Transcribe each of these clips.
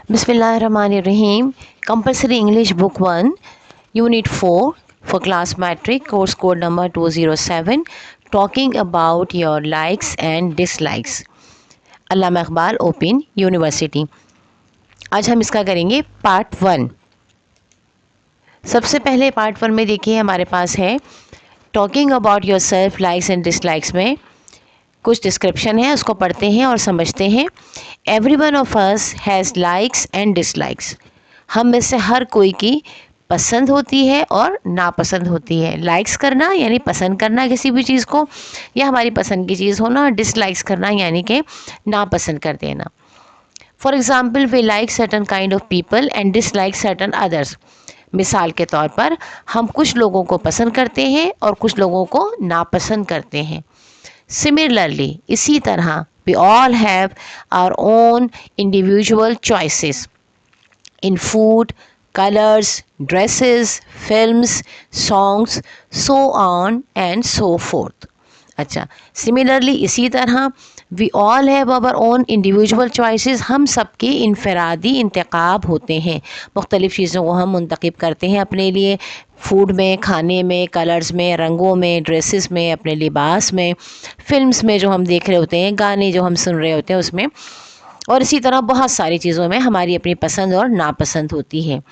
Bismillahirrahmanirrahim. Compulsory English Book 1, Unit 4 for Class Matric, course code number 207, talking about your likes and dislikes. Allama Iqbal open university. आज हम इसका करेंगे part 1. सबसे पहले part 1 में देखिए हमारे पास है talking about your self likes and dislikes में कुछ डिस्क्रिप्शन है, उसको पढ़ते हैं और समझते हैं. Every one of us has likes and dislikes. हम में से हर कोई की पसंद होती है और नापसंद होती है. लाइक्स करना यानी पसंद करना किसी भी चीज़ को या हमारी पसंद की चीज़ होना, और डिसलाइक्स करना यानी कि नापसंद कर देना. For example we like certain kind of people and dislike certain others. मिसाल के तौर पर हम कुछ लोगों को पसंद करते हैं और कुछ लोगों को नापसंद करते हैं. Similarly, इसी तरह we all have our own individual choices in food, colors, dresses, films, songs, so on and so forth. अच्छा, सिमिलरली इसी तरह we all have our own individual choices. हम सबके इनफरादी इंतखाब होते हैं. मुख्तलिफ़ चीज़ों को हम मुंतखब करते हैं अपने लिए, फूड में, खाने में, कलर्स में, रंगों में, ड्रेसेस में, अपने लिबास में, फिल्म्स में जो हम देख रहे होते हैं, गाने जो हम सुन रहे होते हैं उसमें, और इसी तरह बहुत सारी चीज़ों में हमारी अपनी पसंद और नापसंद होती है.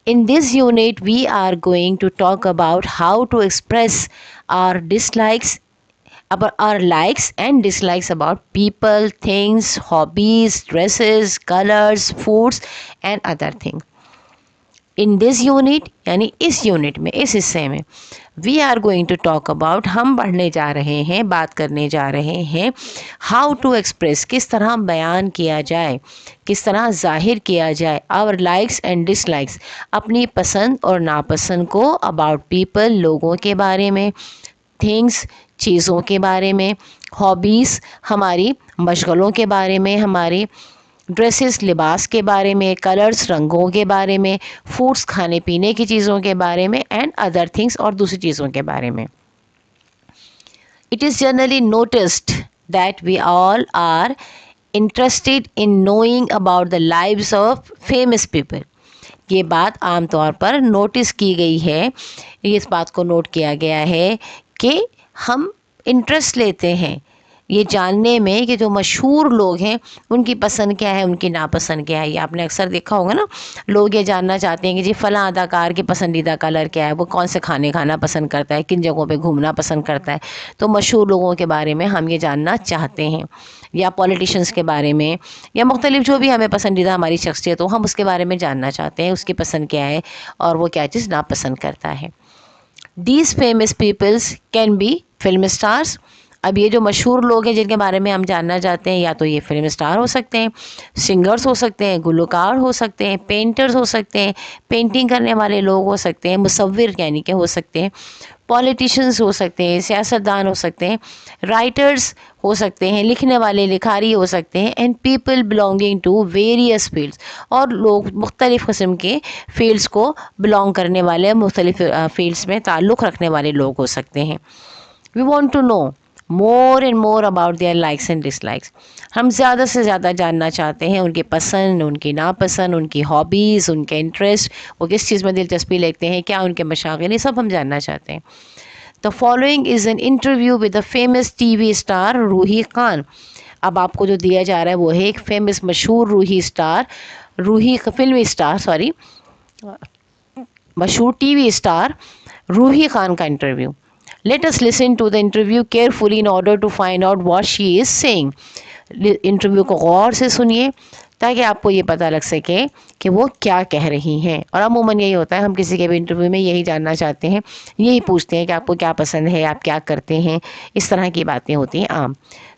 In this unit we are going to talk about how to express our dislikes, about our likes and dislikes about people, things, hobbies, dresses, colors, foods and other things. In this unit यानी इस unit में, इस हिस्से में we are going to talk about, हम पढ़ने जा रहे हैं, बात करने जा रहे हैं how to express, किस तरह बयान किया जाए, किस तरह ज़ाहिर किया जाए our likes and dislikes, अपनी पसंद और नापसंद को about people, लोगों के बारे में, things, चीज़ों के बारे में, हॉबीज़, हमारी मशगलों के बारे में, हमारी ड्रेसेस, लिबास के बारे में, कलर्स, रंगों के बारे में, फूड्स, खाने पीने की चीज़ों के बारे में, एंड अदर थिंग्स, और दूसरी चीज़ों के बारे में. It is generally noticed that we all are interested in knowing about the lives of famous people. ये बात आम तौर पर नोटिस की गई है, इस बात को नोट किया गया है कि हम इंटरेस्ट लेते हैं ये जानने में कि जो मशहूर लोग हैं उनकी पसंद क्या है, उनकी नापसंद क्या है. ये आपने अक्सर देखा होगा ना, लोग ये जानना चाहते हैं कि जी फ़लाँ अदाकार की पसंदीदा कलर क्या है, वो कौन से खाने खाना पसंद करता है, किन जगहों पे घूमना पसंद करता है. तो मशहूर लोगों के बारे में हम ये जानना चाहते हैं, या पॉलिटिशियंस के बारे में, या मुख्तलिफ जो भी हमें पसंदीदा हमारी शख्सियत हो, हम उसके बारे में जानना चाहते हैं, उसकी पसंद क्या है और वो क्या चीज़ नापसंद करता है. These famous peoples can be film stars. अब ये जो मशहूर लोग हैं जिनके बारे में हम जानना चाहते हैं, या तो ये फिल्म स्टार हो सकते हैं, सिंगर्स हो सकते हैं, गुलकार हो सकते हैं, पेंटर्स हो सकते हैं, पेंटिंग करने वाले लोग हो सकते हैं, मुसव्विर यानी कि हो सकते हैं, पॉलिटिशियंस हो सकते हैं, सियासतदान हो सकते हैं, राइटर्स हो सकते हैं, लिखने वाले लिखारी हो सकते हैं, and people belonging to various fields, और लोग मुख्तलिफ़ किस्म के फील्ड्स को बिलोंग करने वाले, मुख्तलिफ़ फील्ड्स में ताल्लुक़ रखने वाले लोग हो सकते हैं. We want to know more and more about their likes and dislikes. हम ज़्यादा से ज़्यादा जानना चाहते हैं उनकी पसंद, उनकी नापसंद, उनकी हॉबीज़, उनके इंटरेस्ट, वो किस चीज़ में दिलचस्पी लेते हैं, क्या उनके मशागिल, ये सब हम जानना चाहते हैं. The following is an interview with the famous TV star Ruhi Khan. अब आपको जो दिया जा रहा है वो है एक फेमस मशहूर मशहूर टीवी स्टार रूही खान का interview. Let us listen to the interview carefully in order to find out what she is saying. Interview को गौर से सुनिए ताकि आपको ये पता लग सके कि वो क्या कह रही हैं. और अमूमन यही होता है, हम किसी के भी इंटरव्यू में यही जानना चाहते हैं, यही पूछते हैं कि आपको क्या पसंद है, आप क्या करते हैं, इस तरह की बातें होती हैं आम.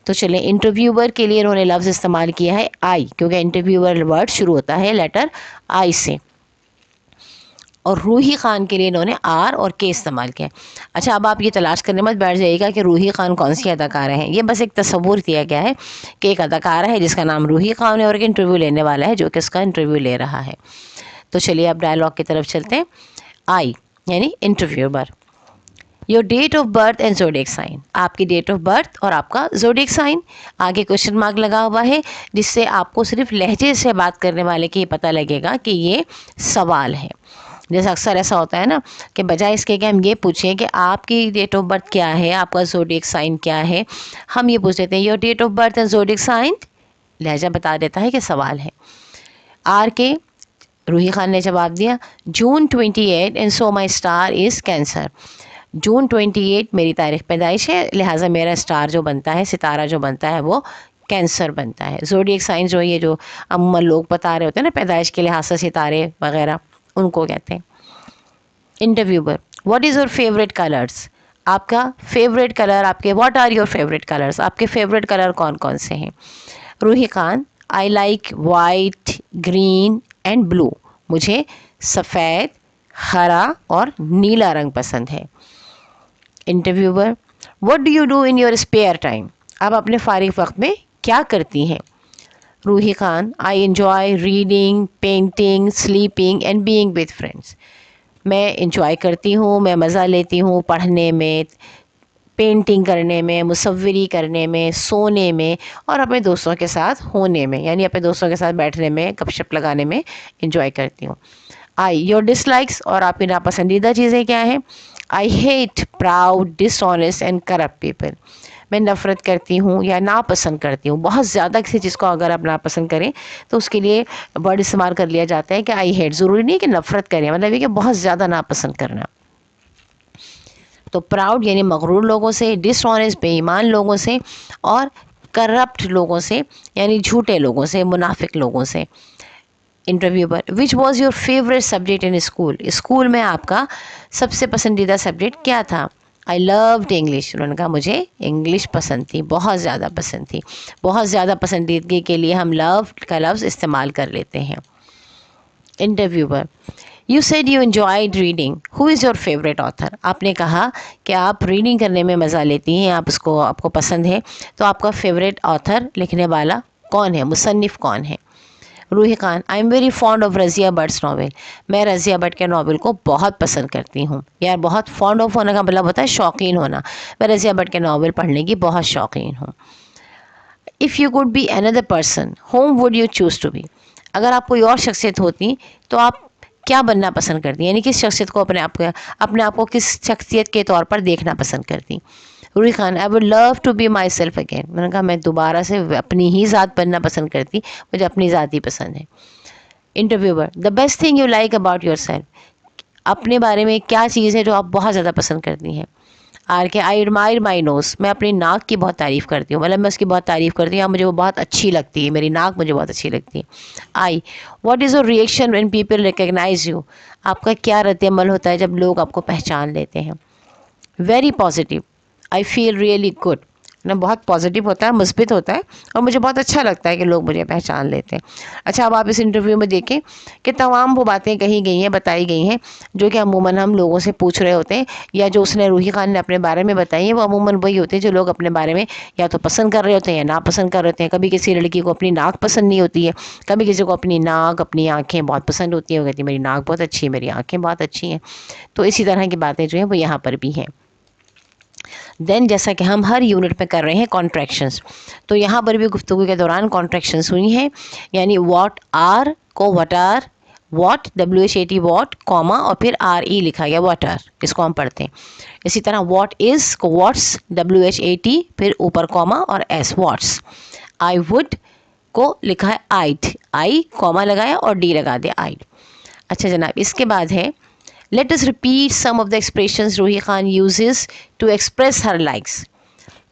तो चलें, इंटरव्यूअर के लिए इन्होंने लफ्ज़ इस्तेमाल किया है आई, क्योंकि इंटरव्यूअर वर्ड शुरू होता है लेटर आई से, और रूही खान के लिए इन्होंने आर और के इस्तेमाल किया. अच्छा, अब आप ये तलाश करने मत बैठ जाइएगा कि रूही खान कौन सी अदाकारा है. ये बस एक तस्वुर दिया गया है कि एक अदाकारा है जिसका नाम रूही खान है और एक इंटरव्यू लेने वाला है जो कि इसका इंटरव्यू ले रहा है. तो चलिए अब डायलॉग की तरफ चलते हैं. आई यानी interviewer. Your date of birth and zodiac sign, आपकी डेट ऑफ बर्थ और आपका ज़ोडिएक साइन। आगे क्वेश्चन मार्क लगा हुआ है, जिससे आपको सिर्फ लहजे से बात करने वाले की पता लगेगा कि ये सवाल है। जैसे अक्सर ऐसा होता है ना कि बजाय इसके कि हम ये पूछें कि आपकी डेट ऑफ बर्थ क्या है, आपका ज़ोडिएक साइन क्या है, हम ये पूछ लेते हैं your date of birth and zodiac sign. लहजा बता देता है कि सवाल है। आर के रूही खान ने जवाब दिया June 28 and so my star is Cancer. जून 28 मेरी तारीख पैदाइश है, लिहाजा मेरा स्टार जो बनता है, सितारा जो बनता है, वो कैंसर बनता है। ज़ोडिएक साइन जो ये जो अमूमन लोग बता रहे होते हैं ना पैदाइश के लिहाज से सितारे वगैरह, उनको कहते हैं। Interviewer what is your favourite colours, आपका फेवरेट कलर, आपके what are your favourite colours, आपके फेवरेट कलर कौन कौन से हैं। Ruhi Khan I like white, green and blue, मुझे सफ़ेद, हरा और नीला रंग पसंद है। Interviewer what do you do in your spare time, आप अपने फारिग वक्त में क्या करती हैं। Ruhi Khan I enjoy reading, painting, sleeping and being with friends, मैं इंजॉय करती हूँ, मैं मज़ा लेती हूँ पढ़ने में, पेंटिंग करने में, मुसव्वरी करने में, सोने में और अपने दोस्तों के साथ होने में, यानी अपने दोस्तों के साथ बैठने में, गपशप लगाने में इंजॉय करती हूँ। आई योर डिसलाइक्स, और आपकी नापसंदीदा चीज़ें क्या हैं। I hate proud, dishonest and corrupt people, मैं नफ़रत करती हूँ या नापसंद करती हूँ। बहुत ज़्यादा किसी चीज़ को अगर आप नापसंद करें तो उसके लिए वर्ड इस्तेमाल कर लिया जाता है कि आई हेट, ज़रूरी नहीं कि नफ़रत करें, मतलब ये कि बहुत ज़्यादा नापसंद करना। तो प्राउड यानी मगरूर लोगों से, डिसऑनेस्ट बेईमान लोगों से, और करप्ट लोगों से यानी झूठे लोगों से, मुनाफिक लोगों से। Interviewer which was your favourite subject in school, school में आपका सबसे पसंदीदा सब्जेक्ट क्या था। आई लव्ड इंग्लिश, उन्होंने कहा मुझे इंग्लिश पसंद थी, बहुत ज़्यादा पसंद थी। बहुत ज़्यादा पसंदीदगी के लिए हम लव का लफ्ज़ इस्तेमाल कर लेते हैं। Interviewer you said you enjoyed reading, who is your favourite author, आपने कहा कि आप रीडिंग करने में मज़ा लेती हैं, आप उसको आपको पसंद है, तो आपका फेवरेट ऑथर, लिखने वाला कौन है, मुसन्निफ़ कौन है। Ruhi Khan I am very fond of Razia Bhatt's novel, मैं रज़िया भट्ट के नावल को बहुत पसंद करती हूँ। यार बहुत फॉन्ड ऑफ होने का मतलब होता है शौकीन होना, मैं रज़िया भट्ट के नावल पढ़ने की बहुत शौकीन हूँ। If you could be another person whom would you choose to be, अगर आप कोई और शख्सियत होती तो आप क्या बनना पसंद करती, यानी किस शख्सियत को अपने आप को किस शख्सियत के तौर पर देखना पसंद करती। Ruhi Khan I would love to be myself again, मैंने कहा मैं दोबारा से अपनी ही ज़ात बनना पसंद करती, मुझे अपनी ज़ात ही पसंद है। Interviewer the best thing you like about your self, अपने बारे में क्या चीज़ है जो आप बहुत ज़्यादा पसंद करती हैं। आर के आई एडमायर माई नोज़, मैं अपनी नाक की बहुत तारीफ़ करती हूँ, मतलब मैं उसकी बहुत तारीफ़ करती हूँ, मुझे वो बहुत अच्छी लगती है, मेरी नाक मुझे बहुत अच्छी लगती है। I what is your reaction when people recognise you, आपका क्या रद्द-ए-अमल होता है जब लोग आपको पहचान लेते हैं। Very positive, I feel really good, ना बहुत पॉजिटिव होता है, मुस्बित होता है, और मुझे बहुत अच्छा लगता है कि लोग मुझे पहचान लेते हैं। अच्छा, अब आप इस इंटरव्यू में देखें कि तमाम वो बातें कही गई हैं, बताई गई हैं जो कि अमूमन हम लोगों से पूछ रहे होते हैं, या जो उसने रूही खान ने अपने बारे में बताई है वो अमूमन वही होते हैं जो लोग अपने बारे में या तो पसंद कर रहे होते हैं या नापसंद कर रहे होते हैं। कभी किसी लड़की को अपनी नाक पसंद नहीं होती है, कभी किसी को अपनी नाक, अपनी आँखें बहुत पसंद होती हैं, वो कहती है मेरी नाक बहुत अच्छी है, मेरी आँखें बहुत अच्छी हैं। तो इसी तरह की बातें जो हैं वो यहाँ पर भी हैं। देन जैसा कि हम हर यूनिट में कर रहे हैं कॉन्ट्रैक्शंस, तो यहाँ पर भी गुफ्तगू के दौरान कॉन्ट्रैक्शंस हुई हैं, यानी वॉट आर को what are, what WHAT what, comma और फिर RE लिखा गया वॉट आर, इसको हम पढ़ते हैं। इसी तरह वॉट इज़ को वॉट्स, WHAT फिर ऊपर कॉमा और S वॉट्स। आई वुड को लिखा है आइड, आई कॉमा लगाया और D लगा दिया आइड। अच्छा जनाब, इसके बाद है Let us repeat some of the expressions Ruhi Khan uses to express her likes,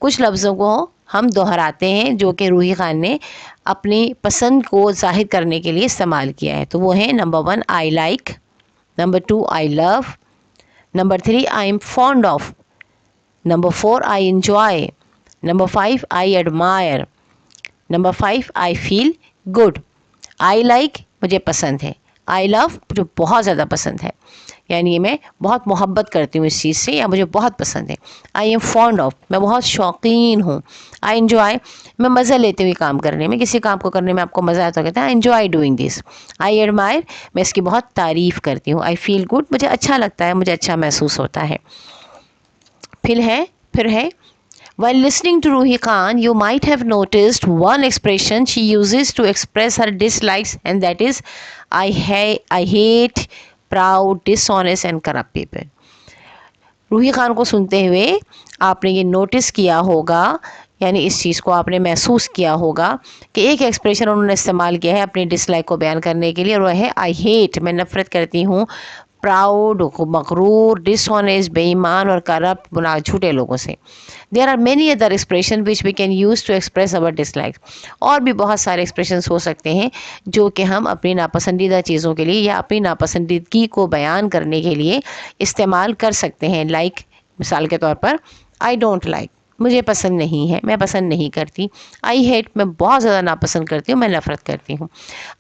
कुछ लफ्ज़ों को हम दोहराते हैं जो कि रूही खान ने अपनी पसंद को ज़ाहिर करने के लिए इस्तेमाल किया है। तो वो है number 1 I like, number 2 I love, number 3 I am fond of, number 4 I enjoy, number 5 I admire, number 5 I feel good. I like मुझे पसंद है, आई लव मुझे बहुत ज़्यादा पसंद है, यानी मैं बहुत मोहब्बत करती हूँ इस चीज़ से या मुझे बहुत पसंद है। आई एम फॉन्ड ऑफ, मैं बहुत शौकीन हूँ। आई एंजॉय, मैं मज़ा लेती हुई काम करने में, किसी काम को करने में आपको मज़ा आता है, कहते हैं I enjoy doing this. I admire, मैं इसकी बहुत तारीफ़ करती हूँ। आई फील गुड, मुझे अच्छा लगता है, मुझे अच्छा महसूस होता है। फिर है While listening to Ruhi Khan, you might have noticed one expression she uses to express her dislikes, and that is, I hate proud, dishonest and corrupt people. Ruhi Khan को सुनते हुए आपने ये नोटिस किया होगा, यानी इस चीज़ को आपने महसूस किया होगा कि एक एक्सप्रेशन उन्होंने इस्तेमाल किया है अपनी डिसलाइक को बयान करने के लिए, और वह है आई हेट, मैं नफ़रत करती हूँ, प्राउड, मगरूर, डिसऑनेस्ट, बेईमान और करप्ट, गुनाह, झूठे लोगों से. There are many other expression which we can use to express our dislike. और भी बहुत सारे एक्सप्रेशंस हो सकते हैं जो कि हम अपनी नापसंदीदा चीज़ों के लिए या अपनी नापसंदीदगी को बयान करने के लिए इस्तेमाल कर सकते हैं. लाइक मिसाल के तौर पर आई डोंट लाइक, मुझे पसंद नहीं है, मैं पसंद नहीं करती. आई हेट, मैं बहुत ज़्यादा नापसंद करती हूँ, मैं नफ़रत करती हूँ.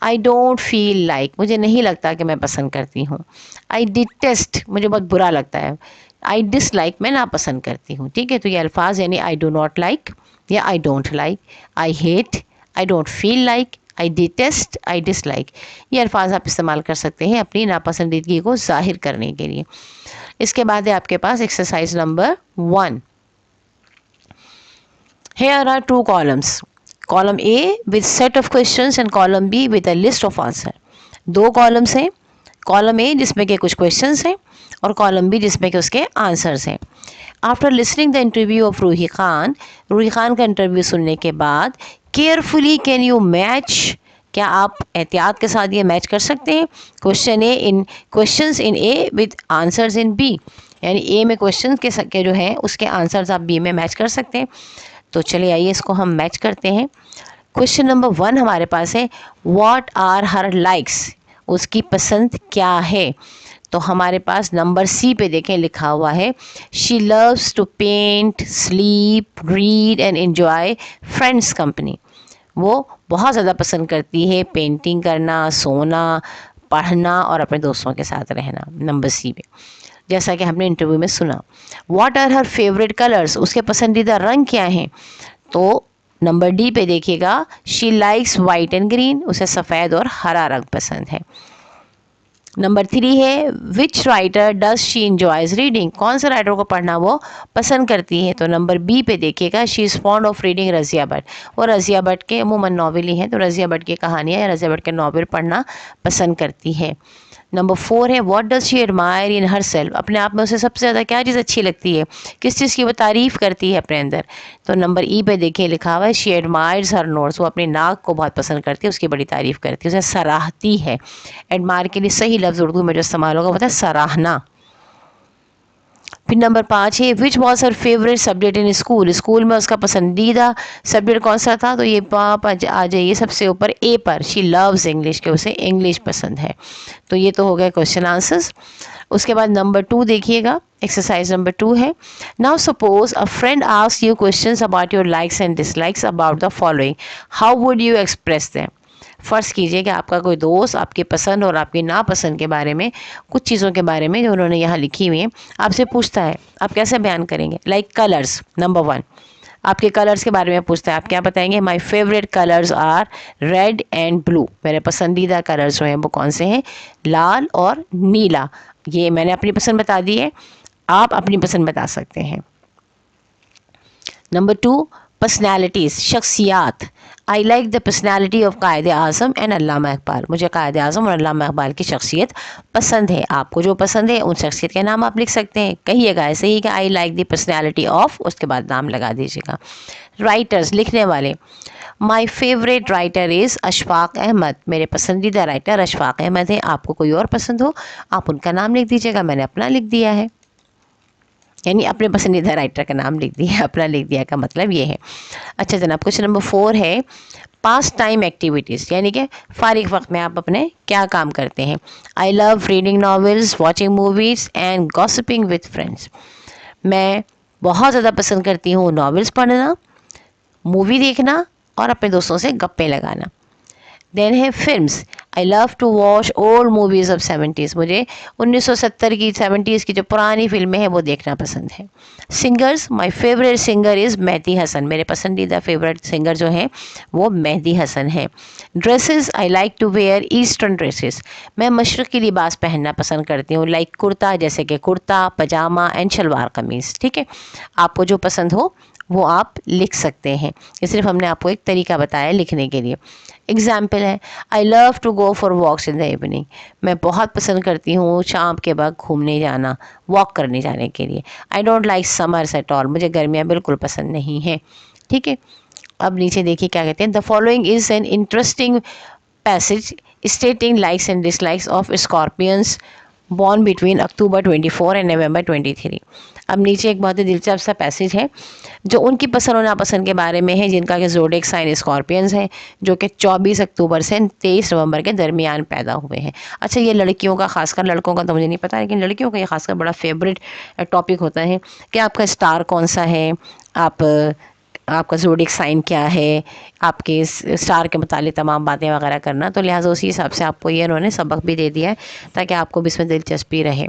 आई डोंट फील लाइक, मुझे नहीं लगता कि मैं पसंद करती हूँ. आई डिटेस्ट, मुझे बहुत बुरा लगता है. आई डिसलाइक, मैं नापसंद करती हूँ. ठीक है, तो ये अल्फाज यानी आई डू नॉट लाइक या I don't like, I hate, I don't feel like, I detest, I dislike, ये अल्फाज आप इस्तेमाल कर सकते हैं अपनी नापसंदीदगी को ज़ाहिर करने के लिए. इसके बाद है आपके पास exercise number 1. Here are two columns. Column A with set of questions and column B with a list of answer. दो कॉलम्स हैं. कॉलम ए जिसमें के कुछ क्वेश्चंस हैं और कॉलम बी जिसमें के उसके आंसर्स हैं. After listening the interview of Ruhi Khan का इंटरव्यू सुनने के बाद केयरफुली कैन यू मैच, क्या आप एहतियात के साथ ये मैच कर सकते हैं questions in A with answers in B, यानी ए में क्वेश्चन के जो हैं उसके आंसर्स आप बी में मैच कर सकते हैं. तो चलिए आइए इसको हम मैच करते हैं. क्वेश्चन नंबर 1 हमारे पास है व्हाट आर हर लाइक्स, उसकी पसंद क्या है. तो हमारे पास नंबर सी पे देखें लिखा हुआ है she loves to paint, sleep, read and enjoy friends company. वो बहुत ज़्यादा पसंद करती है पेंटिंग करना, सोना, पढ़ना और अपने दोस्तों के साथ रहना. नंबर सी पे, जैसा कि हमने इंटरव्यू में सुना. What are her favourite colours, उसके पसंदीदा रंग क्या हैं. तो नंबर डी पे देखिएगा she likes white and green, उसे सफ़ेद और हरा रंग पसंद है. नंबर 3 है which writer does she enjoys reading, कौन से राइटर को पढ़ना वो पसंद करती है. तो नंबर बी पे देखिएगा she is fond of reading Razia Bhatt, वो रज़िया भट्ट के अमूमन नावल ही हैं तो रज़िया भट्ट की कहानियाँ या रज़िया भट्ट के नावल पढ़ना पसंद करती है. नंबर 4 है what does she admire in her self, अपने आप में उसे सबसे ज़्यादा क्या चीज़ अच्छी लगती है, किस चीज़ की वो तारीफ़ करती है अपने अंदर. तो नंबर ई पे देखिए लिखा हुआ है शी एडमायर्स हर नोट्स, वो अपने नाक को बहुत पसंद करती है, उसकी बड़ी तारीफ़ करती है, उसे सराहती है. एडमायर के लिए सही लफ्ज़ उर्दू में जो इस्तेमाल होगा वो है सराहना. फिर नंबर 5 है which was her favourite subject in school, school में उसका पसंदीदा सब्जेक्ट कौन सा था. तो ये पाप आ जाइए सबसे ऊपर ए पर, शी लव्स इंग्लिश, के उसे इंग्लिश पसंद है. तो ये तो हो गया क्वेश्चन आंसर्स. उसके बाद नंबर 2 देखिएगा, एक्सरसाइज नंबर 2 है now suppose a friend asks you questions about your likes and dislikes about the following, how would you express them. फ़र्ज़ कीजिए कि आपका कोई दोस्त आपकी पसंद और आपकी नापसंद के बारे में, कुछ चीज़ों के बारे में जो उन्होंने यहाँ लिखी हुई हैं, आपसे पूछता है, आप कैसे बयान करेंगे. लाइक कलर्स, नंबर 1 आपके कलर्स के बारे में पूछता है, आप क्या बताएंगे. My favourite colours are red and blue, मेरे पसंदीदा कलर्स जो हैं वो कौन से हैं, लाल और नीला. ये मैंने अपनी पसंद बता दी है, आप अपनी पसंद बता सकते हैं. नंबर 2 पर्सनैलिटीज़, शख्सियात. I like the personality of Quaid Azam and Allama Iqbal, मुझे कायद आज़म और अल्लामा इकबाल की शख्सियत पसंद है. आपको जो पसंद है उन शख्सियत के नाम आप लिख सकते हैं. कहिएगा ऐसे ही कि I like the personality of, उसके बाद नाम लगा दीजिएगा. राइटर्स, लिखने वाले. My favourite writer is Ashfaq Ahmed, मेरे पसंदीदा राइटर अशफाक अहमद हैं. आपको कोई और पसंद हो आप उनका नाम लिख दीजिएगा, मैंने अपना लिख दिया है, यानी अपने पसंदीदा राइटर का नाम लिख दिया, अपना लिख दिया का मतलब ये है. अच्छा जनाब, क्वेश्चन नंबर 4 है पास टाइम एक्टिविटीज़, यानी कि फारिग वक्त में आप अपने क्या काम करते हैं. I love reading novels, watching movies and gossiping with friends, मैं बहुत ज़्यादा पसंद करती हूँ नॉवेल्स पढ़ना, मूवी देखना और अपने दोस्तों से गप्पे लगाना. देन है films, I love to watch old movies of 70s. मुझे 1970 की 70s की जो पुरानी फिल्में हैं वो देखना पसंद है. Singers, my favorite singer is Mehdi Hasan. मेरे पसंदीदा फेवरेट सिंगर जो हैं वो मेहदी हसन है. Dresses, I like to wear eastern dresses. मैं मशरक़ी लिबास पहनना पसंद करती हूँ, लाइक कुर्ता, जैसे कि कुर्ता पजामा एंड शलवार कमीज़. ठीक है, आपको जो पसंद हो वो आप लिख सकते हैं. ये सिर्फ हमने आपको एक तरीका बताया लिखने के लिए. एग्जाम्पल है, I love to go for walks in the evening. मैं बहुत पसंद करती हूँ शाम के वक्त घूमने जाना, वॉक करने जाने के लिए. I don't like summers at all. मुझे गर्मियाँ बिल्कुल पसंद नहीं हैं. ठीक है, अब नीचे देखिए क्या कहते हैं. The following is an interesting passage stating likes and dislikes of scorpions born between October 24 and November 23. अब नीचे एक बहुत ही दिलचस्प सा पैसेज है जो उनकी पसंद और नापसंद के बारे में है जिनका कि ज़ोडिएक साइन स्कॉर्पियंस है, जो कि 24 अक्टूबर से 23 नवंबर के दरमियान पैदा हुए हैं. अच्छा, ये लड़कियों का, खासकर लड़कों का तो मुझे नहीं पता, लेकिन लड़कियों का ये खासकर बड़ा फेवरेट टॉपिक होता है कि आपका स्टार कौन सा है, आपका ज़ोडिएक साइन क्या है, आपके स्टार के मुतालिक तमाम बातें वगैरह करना. तो लिहाजा उसी हिसाब से आपको ये उन्होंने सबक भी दे दिया है ताकि आपको भी इसमें दिलचस्पी रहे.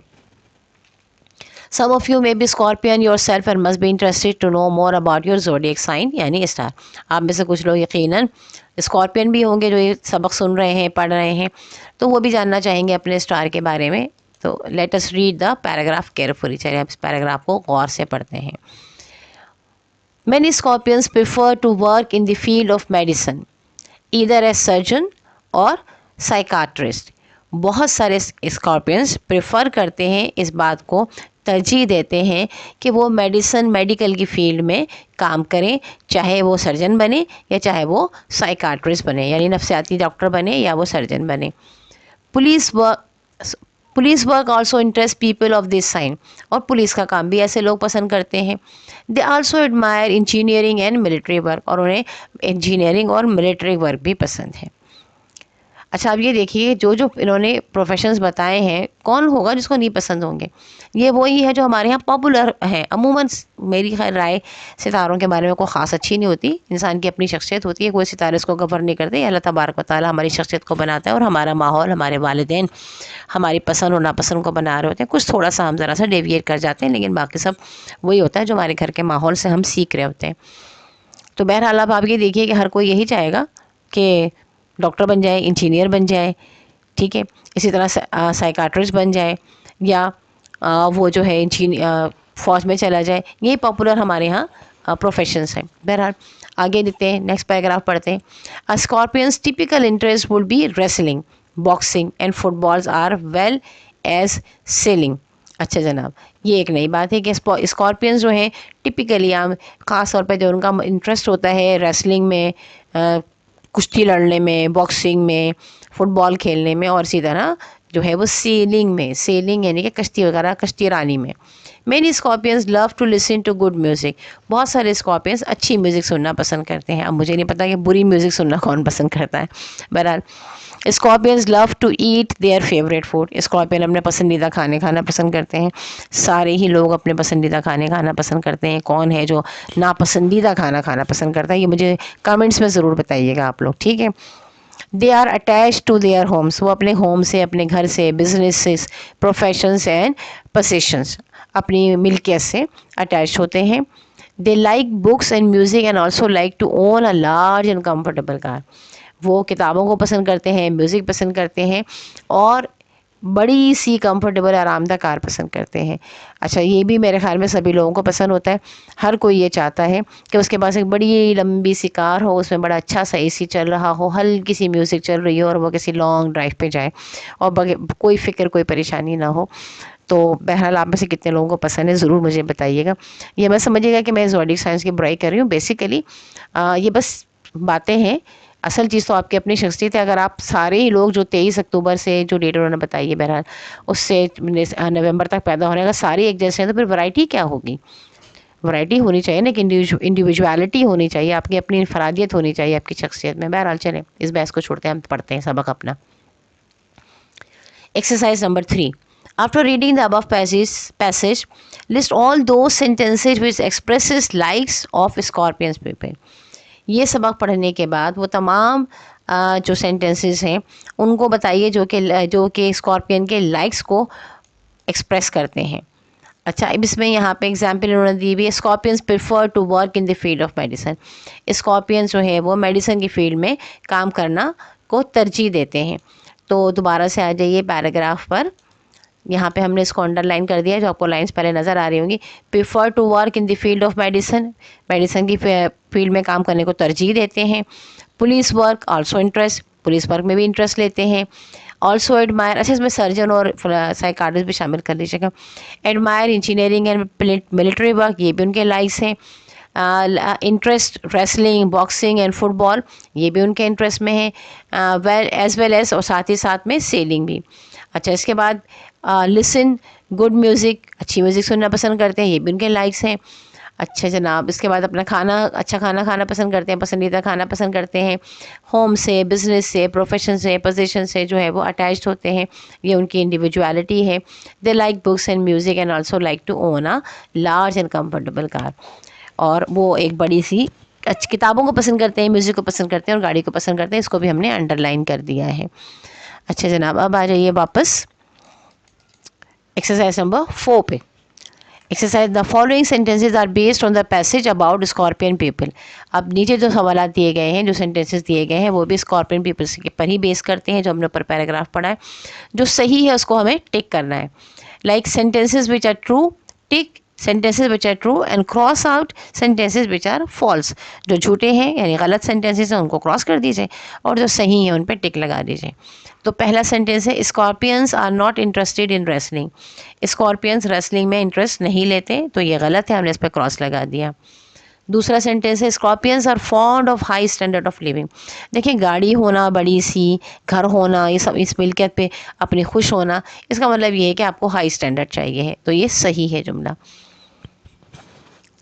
Some of you may be Scorpion yourself and must be interested to know more about your zodiac sign यानी स्टार. आप में से कुछ लोग यकीनन स्कॉर्पियन भी होंगे जो ये सबक सुन रहे हैं, पढ़ रहे हैं, तो वो भी जानना चाहेंगे अपने स्टार के बारे में. तो let us read the paragraph carefully. चलिए आप इस पैराग्राफ को गौर से पढ़ते हैं. Many Scorpions prefer to work in the field of medicine, either as surgeon or psychiatrist. बहुत सारे स्कॉर्पियंस प्रेफर करते हैं, इस बात को तरजीह देते हैं कि वो मेडिकल की फील्ड में काम करें, चाहे वो सर्जन बने या चाहे वो साइकाट्रिस्ट बने, यानी नफ्सियाती डॉक्टर बने या वो सर्जन बने. Police work also interest people of this sign. और पुलिस का काम भी ऐसे लोग पसंद करते हैं. They also admire engineering and military work. और उन्हें इंजीनियरिंग और मिलिट्री वर्क भी पसंद है. अच्छा, अब ये देखिए जो इन्होंने प्रोफेशंस बताए हैं, कौन होगा जिसको नहीं पसंद होंगे. ये वही है जो हमारे यहाँ पॉपुलर हैं. अमूमन मेरी खैर राय सितारों के बारे में कोई ख़ास अच्छी नहीं होती. इंसान की अपनी शख्सियत होती है, कोई सितारे इसको कवर नहीं करते. अल्लाह तबारक व तआला हमारी शख्सियत को बनाता है और हमारा माहौल, हमारे वालिदैन हमारी पसंद और नापसंद को बना रहे होते हैं. कुछ थोड़ा सा हम ज़रा सा डेविएट कर जाते हैं, लेकिन बाकी सब वही होता है जो हमारे घर के माहौल से हम सीख रहे होते हैं. तो बहरहाल अब आप ये देखिए कि हर कोई यही चाहेगा कि डॉक्टर बन जाए, इंजीनियर बन जाए, ठीक है, इसी तरह साइकाट्रिस्ट बन जाए, या वो जो है फौज में चला जाए. यही पॉपुलर हमारे यहाँ प्रोफेशंस हैं. बहरहाल आगे देखते हैं, नेक्स्ट पैराग्राफ पढ़ते हैं. A scorpions typical interest would be wrestling, boxing and footballs are well as sailing. अच्छा जनाब, ये एक नई बात है कि स्कॉर्पियंस जो हैं टिपिकली आम ख़ास तौर पर जो उनका इंटरेस्ट होता है रेसलिंग में, कुश्ती लड़ने में, बॉक्सिंग में, फुटबॉल खेलने में, और इसी तरह जो है वो सेलिंग में, सेलिंग यानी कि कश्ती वगैरह, कश्ती रानी में. Many Scorpions love to listen to good music. बहुत सारे स्कॉर्पियंस अच्छी म्यूज़िक सुनना पसंद करते हैं. अब मुझे नहीं पता कि बुरी म्यूज़िक सुनना कौन पसंद करता है. बहरहाल scorpions love to eat their favourite food. Scorpion अपने पसंदीदा खाने खाना पसंद करते हैं. सारे ही लोग अपने पसंदीदा खाने खाना पसंद करते हैं. कौन है जो नापसंदीदा खाना खाना पसंद करता है, ये मुझे कमेंट्स में ज़रूर बताइएगा आप लोग, ठीक है. They are attach to their homes. वो अपने होम से, अपने घर से, बिजनेसेस, प्रोफेशंस एंड पोजीशंस, अपनी मिल्कियत से अटैच होते हैं. They like books and music and also like to own a large and comfortable car. वो किताबों को पसंद करते हैं, म्यूज़िक पसंद करते हैं और बड़ी सी कंफर्टेबल आरामदा कार पसंद करते हैं. अच्छा, ये भी मेरे ख्याल में सभी लोगों को पसंद होता है. हर कोई ये चाहता है कि उसके पास एक बड़ी लंबी सी कार हो, उसमें बड़ा अच्छा सा एसी चल रहा हो, हल्की सी म्यूज़िक चल रही हो और वो किसी लॉन्ग ड्राइव पे जाए और कोई फ़िक्र, कोई परेशानी ना हो. तो बहरहाल आप में से कितने लोगों को पसंद है ज़रूर मुझे बताइएगा. ये मत समझिएगा कि मैं ज़ोडिएक साइंस की बुराई कर रही हूँ. बेसिकली ये बस बातें हैं. असल चीज़ तो आपकी अपनी शख्सियत है. अगर आप सारे ही लोग जो 23 अक्टूबर से जो डेट उन्होंने बताई है, बहरहाल उससे नवंबर तक पैदा होने का सारे एक जैसे हैं, तो फिर वैरायटी क्या होगी. वैरायटी होनी चाहिए ना, कि इंडिविजुअलिटी होनी चाहिए, आपकी अपनी इंफरादियत होनी चाहिए आपकी शख्सियत में. बहरहाल चलें, इस बहस को छोड़ते हैं, हम पढ़ते हैं सबक अपना. Exercise number 3. After reading the above passage, list all those sentences which expresses likes of Scorpions people. ये सबक पढ़ने के बाद वो तमाम जो सेंटेंसेस हैं उनको बताइए जो कि स्कॉर्पियन के लाइक्स को एक्सप्रेस करते हैं। अच्छा, अब इसमें यहाँ पे एग्जाम्पल उन्होंने दी हुई है, scorpions prefer to work in the field of medicine. Scorpions जो है वो मेडिसिन की फील्ड में काम करना को तरजीह देते हैं। तो दोबारा से आ जाइए पैराग्राफ पर, यहाँ पे हमने इसको अंडरलाइन कर दिया, जो आपको लाइंस पहले नज़र आ रही होंगी। Prefer to work in the field of medicine, medicine की फील्ड में काम करने को तरजीह देते हैं। Police work also interest, police work में भी इंटरेस्ट लेते हैं। ऑल्सो एडमायर, अच्छा इसमें सर्जन और साइकाट्रिस्ट भी शामिल कर लीजिएगा। Admire engineering and military work, ये भी उनके लाइक्स हैं। Interest wrestling, boxing and football, ये भी उनके इंटरेस्ट में है। वेल एज और साथ ही साथ में सेलिंग भी। अच्छा, इसके बाद लिसन गुड म्यूज़िक, अच्छी म्यूज़िक सुनना पसंद करते हैं, ये भी उनके लाइक्स हैं। अच्छा जनाब, इसके बाद अपना खाना, अच्छा खाना खाना पसंद करते हैं, पसंदीदा खाना पसंद करते हैं। होम से, बिजनेस से, प्रोफेशन से, पोजीशन से जो है वो अटैच्ड होते हैं, ये उनकी इंडिविजुअलिटी है। They like books and music and also like to own a large and comfortable car, और वो एक बड़ी सी अच्छी किताबों को पसंद करते हैं, म्यूज़िक को पसंद करते हैं और गाड़ी को पसंद करते हैं। इसको भी हमने अंडरलाइन कर दिया है। अच्छा जनाब, अब आ जाइए वापस एक्सरसाइज नंबर 4 पे। Exercise, the following sentences are based on the passage about scorpion people. अब नीचे जो सवाल दिए गए हैं, जो सेंटेंसेस दिए गए हैं, वो भी स्कॉर्पियन पीपल्स के पर ही बेस करते हैं, जो हमने ऊपर पैराग्राफ पढ़ा है। जो सही है उसको हमें टिक करना है। Like sentences which are true, tick sentences which are true and cross out sentences which are false. जो झूठे हैं यानी गलत सेंटेंसेज हैं उनको क्रॉस कर दीजिए, और जो सही हैं उन पर टिक लगा दीजिए। तो पहला सेंटेंस है, scorpions are not interested in wrestling. Scorpions wrestling में इंटरेस्ट नहीं लेते, तो ये गलत है, हमने इस पर क्रॉस लगा दिया। दूसरा सेंटेंस है, scorpions are fond of high standard of living. देखिए, गाड़ी होना, बड़ी सी घर होना, ये सब इस मिल्कियत पे अपने खुश होना, इसका मतलब ये है कि आपको हाई स्टैंडर्ड चाहिए है, तो ये सही है जुमला।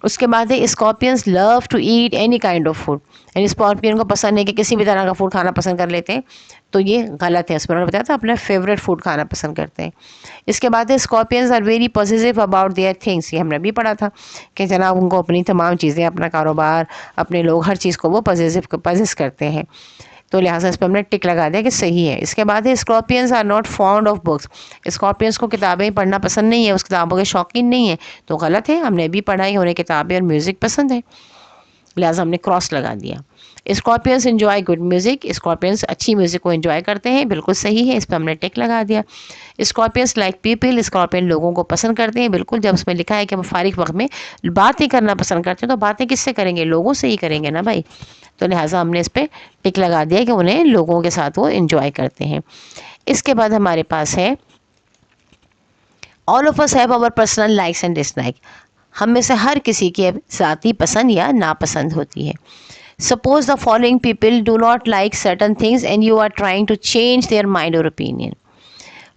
उसके बाद है, scorpions love to eat any kind of food. यानी स्कॉर्पियन को पसंद है कि किसी भी तरह का फूड खाना पसंद कर लेते हैं, तो ये गलत है। उसमें उन्होंने बताया था अपना फेवरेट फूड खाना पसंद करते हैं। इसके बाद है, scorpions are very positive about their things. ये हमने भी पढ़ा था कि जनाब उनको अपनी तमाम चीज़ें, अपना कारोबार, अपने लोग, हर चीज़ को वो पॉजिटिव करते हैं, तो लिहाजा इस पर हमने टिक लगा दिया कि सही है। इसके बाद है, scorpions are not fond of books. Scorpions को किताबें पढ़ना पसंद नहीं है, उस किताबों के शौकीन नहीं है, तो गलत है। हमने भी पढ़ा है, उन्हें किताबें और म्यूज़िक पसंद है, लिहाजा हमने क्रॉस लगा दिया। Scorpions enjoy good music. Scorpions अच्छी म्यूज़िक को एंजॉय करते हैं, बिल्कुल सही है, इस पर हमने टिक लगा दिया। Scorpions like people. स्कॉर्पियन लोगों को पसंद करते हैं, बिल्कुल। जब उसमें लिखा है कि हम फारिग वक्त में बातें करना पसंद करते हैं, तो बातें किससे करेंगे? लोगों से ही करेंगे ना भाई, तो लिहाजा हमने इस पर टिक लगा दिया कि उन्हें लोगों के साथ वो एंजॉय करते हैं। इसके बाद हमारे पास है, all of us have our personal likes and dislike. हम में से हर किसी की ज़ाती पसंद या नापसंद होती है। Suppose the following people do not like certain things and you are trying to change their mind और ओपिनियन।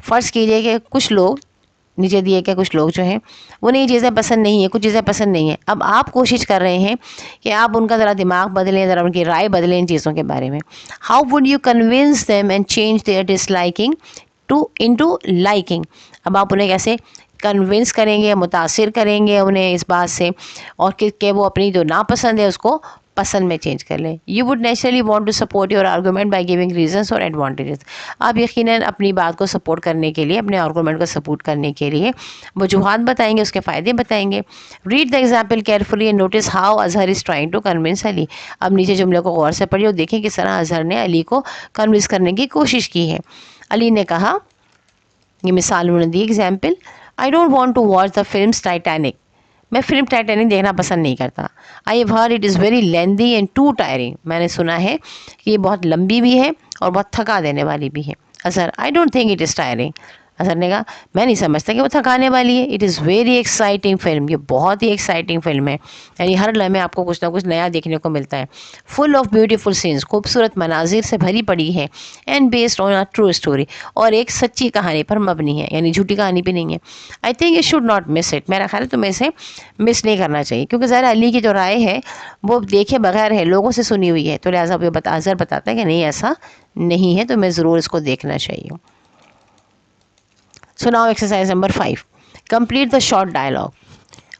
फ़र्ज़ कीजिए कि कुछ लोग, नीचे दिए कि कुछ लोग जो हैं उन्हें ये चीज़ें पसंद नहीं है, कुछ चीज़ें पसंद नहीं है। अब आप कोशिश कर रहे हैं कि आप उनका ज़रा दिमाग बदलें, ज़रा उनकी राय बदलें इन चीज़ों के बारे में। How would you convince them and change their disliking into liking. अब आप उन्हें कैसे कन्विंस करेंगे, मुतासिर करेंगे उन्हें इस बात से, और कि वो अपनी जो नापसंद है उसको पसंद में चेंज कर लें। You would naturally want to support your argument by giving reasons और एडवांटेजेस। आप यकीनन अपनी बात को सपोर्ट करने के लिए, अपने आर्गूमेंट को सपोर्ट करने के लिए वजूहात बताएंगे, उसके फ़ायदे बताएंगे। Read the example carefully and notice how Azhar is trying to convince Ali. अब नीचे जुमले को गौर से पढ़िए और देखें किस तरह अजहर ने अली को कन्विंस करने की कोशिश की है। अली ने कहा, ये मिसाल उन्होंने दी example, I don't want to watch the film Titanic. मैं फिल्म टाइटैनिक देखना पसंद नहीं करता। I have heard it is very lengthy and too tiring. मैंने सुना है कि ये बहुत लंबी भी है और बहुत थका देने वाली भी है। असर, I don't think it is tiring. असर ने कहा, मैं नहीं समझता कि वो थकाने वाली है। It is very exciting film. ये बहुत ही एक्साइटिंग फिल्म है, यानी हर लम्हे आपको कुछ ना कुछ नया देखने को मिलता है। फुल ऑफ ब्यूटीफुल सीन्स, खूबसूरत मनाजिर से भरी पड़ी है। And based on a true story, और एक सच्ची कहानी पर मबनी है, यानी झूठी कहानी भी नहीं है। I think you should not miss it. मेरा ख्याल है तुम्हें इसे मिस नहीं करना चाहिए, क्योंकि ज़रा अली की जो राय है वो देखे बगैर है, लोगों से सुनी हुई है, तो लिहाजा वो अजहर बताता है कि नहीं ऐसा नहीं है, तो मैं ज़रूर इसको देखना चाहिए। So now exercise number 5. Complete the short dialogue.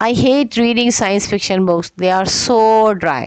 I hate reading science fiction books. They are so dry.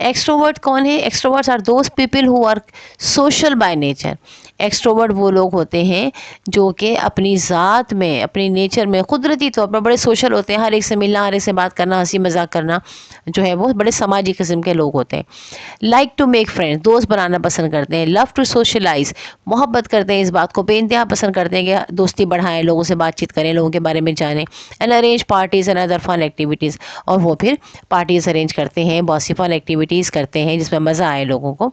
Extrovert कौन है? Extroverts are those people who are social by nature. Extrovert वो लोग होते हैं जो कि अपनी ज़ात में, अपनी नेचर में कुदरती तौर पर बड़े सोशल होते हैं। हर एक से मिलना, हर एक से बात करना, हंसी मजाक करना जो है वो बड़े समाजी किस्म के लोग होते हैं। लाइक टू मेक फ्रेंड्स, दोस्त बनाना पसंद करते हैं। लव टू सोशलाइज, मोहब्बत करते हैं, इस बात को बेइंतहा पसंद करते हैं कि दोस्ती बढ़ाएं, लोगों से बातचीत करें, लोगों के बारे में जानें। And arrange parties and other fun activities, और वो फिर पार्टीज़ अरेंज करते हैं, बहुत सी फन एक्टिविटीज़ करते हैं जिसमें मज़ा आए लोगों को।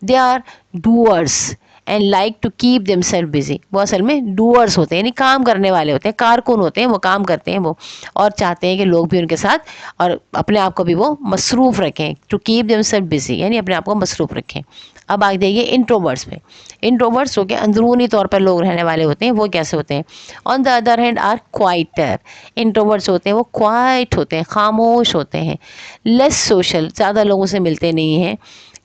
They are doers and like to keep themself busy, वो असल में डूअर्स होते हैं, यानी काम करने वाले होते हैं, कारकुन होते हैं, वो काम करते हैं वो, और चाहते हैं कि लोग भी उनके साथ और अपने आप को भी वो मसरूफ़ रखें। टू कीप देमसेल्फ बिजी यानी अपने आप को मसरूफ़ रखें। अब आगे देखिए इंट्रोवर्ट्स पे। इंट्रोवर्ट्स हो के अंदरूनी तौर पर लोग रहने वाले होते हैं, वो कैसे होते हैं? On the other hand are quieter, introverts होते हैं वो क्वाइट होते हैं, खामोश होते हैं। लेस सोशल, ज़्यादा लोगों से मिलते नहीं हैं।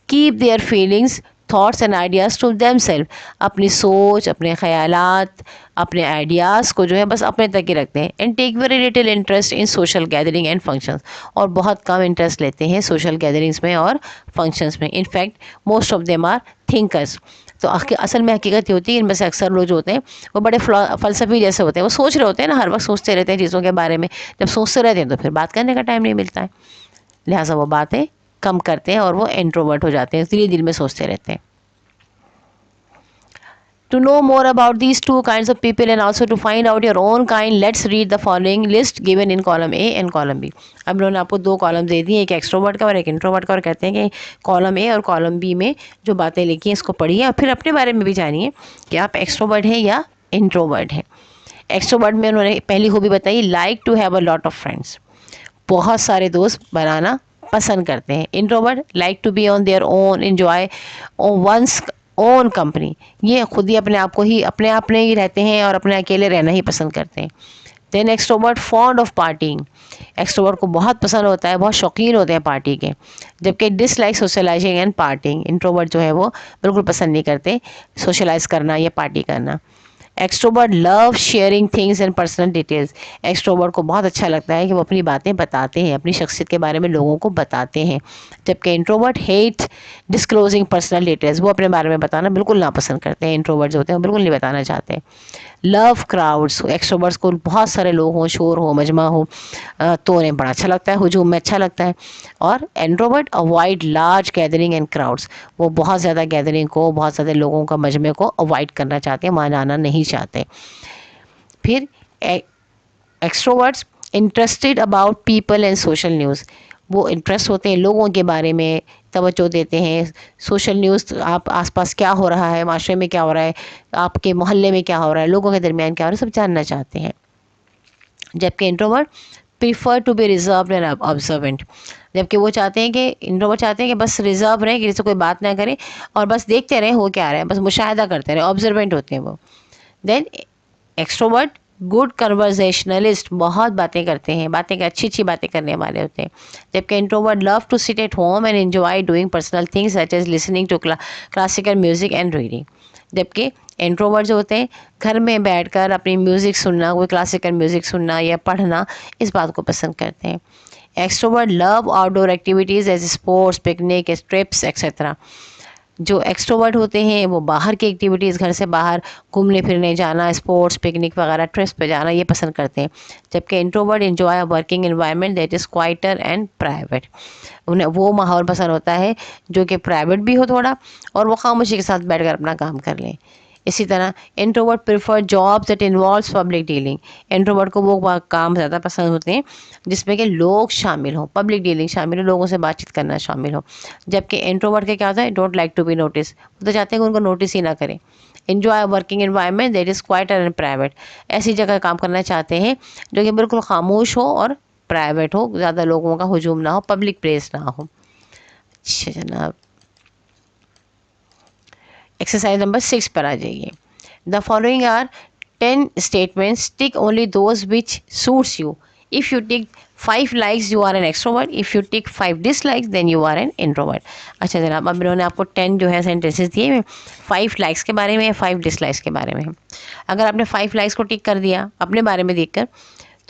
Keep their feelings thoughts and ideas to them self, अपनी सोच, अपने ख़यालात, अपने आइडियाज़ को जो है बस अपने तक ही रखते हैं। And take very little interest in social gathering and functions, और बहुत कम इंटरेस्ट लेते हैं सोशल गैदरिंग्स में और फंक्शंस में। In fact most of them are thinkers, तो असल में हकीकत ये होती है इनमें से अक्सर लोग जो होते हैं वो बड़े फ़लसफ़ी जैसे होते हैं, वो सोच रहे होते हैं ना, हर वक्त सोचते रहते हैं चीज़ों के बारे में। जब सोचते रहते हैं तो फिर बात करने का टाइम नहीं मिलता है, लिहाजा वो बातें कम करते हैं और वो इंट्रोवर्ट हो जाते हैं, इसलिए दिल में सोचते रहते हैं। To know more about these two kinds of people and also to find out your own kind, let's read the following list given in column A and column B. अब उन्होंने आपको दो कॉलम दे दिए, एक एक्सट्रोवर्ट का और एक introvert का, और कहते हैं कि कॉलम ए और कॉलम बी में जो बातें लिखी हैं इसको पढ़िए और फिर अपने बारे में भी जानिए कि आप एक्सट्रोवर्ट हैं या इंट्रोवर्ट हैं। एक्सट्रोवर्ट में उन्होंने पहली खूबी बताई, like to have a lot of friends, बहुत सारे दोस्त बनाना पसंद करते हैं। Introvert like to be on their own, enjoy one's own company, ये खुद ही अपने आप को ही अपने ही रहते हैं और अपने अकेले रहना ही पसंद करते हैं। Then extrovert fond of partying, extrovert को बहुत पसंद होता है, बहुत शौकीन होते हैं पार्टी के। जबकि dislike socialising and partying, introvert जो है वो बिल्कुल पसंद नहीं करते सोशलाइज करना या पार्टी करना। Extrovert love sharing things and personal details, extrovert को बहुत अच्छा लगता है कि वो अपनी बातें बताते हैं, अपनी शख्सियत के बारे में लोगों को बताते हैं। जबकि introvert hate disclosing personal details, वो अपने बारे में बताना बिल्कुल नापसंद करते हैं, इंट्रोवर्ट जो होते हैं वो बिल्कुल नहीं बताना चाहते। लव क्राउड्स, एक्सट्रोवर्ट्स को बहुत सारे लोग हों, शोर हो, मजमा हो तो उन्हें बड़ा अच्छा लगता है, हुजूम में अच्छा लगता है। और introvert avoid large gathering and crowds, वो बहुत ज़्यादा गैदरिंग को, बहुत ज़्यादा लोगों का मजमे को अवॉइड करना चाहते हैं, वहाँ जाना नहीं चाहते। फिर extroverts interested about people and social news, वो इंटरेस्ट होते हैं लोगों के बारे में, तवज्जो देते हैं। सोशल न्यूज़, आप आसपास क्या हो रहा है, माशरे में क्या हो रहा है, आपके मोहल्ले में क्या हो रहा है, लोगों के दरमियान क्या हो रहा है, सब जानना चाहते हैं। जबकि introvert prefer to be reserve and observant, जबकि वो चाहते हैं कि इंट्रोवर्ट चाहते हैं कि बस रिजर्व रहें, किसी से कोई बात ना करें और बस देखते रहें हो क्या रहा है, बस मुशाहिदा करते रहें, ऑब्जर्वेंट होते हैं वो। देन एक्सट्रोवर्ट गुड कन्वर्जेशनलिस्ट, बहुत बातें करते हैं, बातें अच्छी अच्छी बातें करने वाले होते हैं। जबकि introvert love to sit at home and enjoy doing personal things such as listening to classical music and reading, जबकि इंट्रोवर्ट जो होते हैं घर में बैठकर अपनी म्यूज़िक सुनना, कोई क्लासिकल म्यूज़िक सुनना या पढ़ना, इस बात को पसंद करते हैं। Extrovert love outdoor activities as sports, picnic, trips etcetera, जो एक्सट्रोवर्ट होते हैं वो बाहर की एक्टिविटीज़, घर से बाहर घूमने फिरने जाना, स्पोर्ट्स, पिकनिक वगैरह, ट्रिप्स पे जाना, ये पसंद करते हैं। जबकि introvert enjoy a working environment that is quieter and private, उन्हें वो माहौल पसंद होता है जो कि प्राइवेट भी हो थोड़ा और वो खामोशी के साथ बैठकर अपना काम कर लें। इसी तरह introvert prefer jobs that involves public dealing, introvert को वो काम ज़्यादा पसंद होते हैं जिसमें कि लोग शामिल हों, पब्लिक डीलिंग शामिल हो, लोगों से बातचीत करना शामिल हो। जबकि इंट्रोवर्ट के क्या होता है, don't like to be notice, वो तो चाहते हैं कि उनको नोटिस ही ना करें। Enjoy working environment that is quieter and private, ऐसी जगह काम करना चाहते हैं जो कि बिल्कुल खामोश हो और प्राइवेट हो, ज़्यादा लोगों का हुजूम ना हो, पब्लिक प्लेस ना हो। अच्छा जनाब, एक्सरसाइज नंबर 6 पर आ जाइए। The following are 10 statements, tick only those which suits you. If you tick 5 likes you are an extrovert, if you tick 5 dislikes then you are an introvert. अच्छा जनाब, अब इन्होंने आपको 10 जो है सेंटेंसेस दिए हैं, 5 लाइक्स के बारे में है, 5 डिसलाइक्स के बारे में है। अगर आपने 5 लाइक्स को टिक कर दिया अपने बारे में देखकर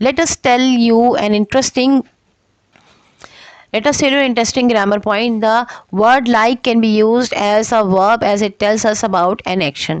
let us tell you an interesting grammar point. The word like can be used as a verb as it tells us about an action.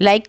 like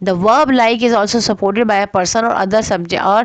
The verb like is also supported by a person or other subject or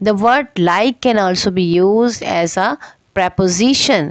the word like can also be used as a preposition.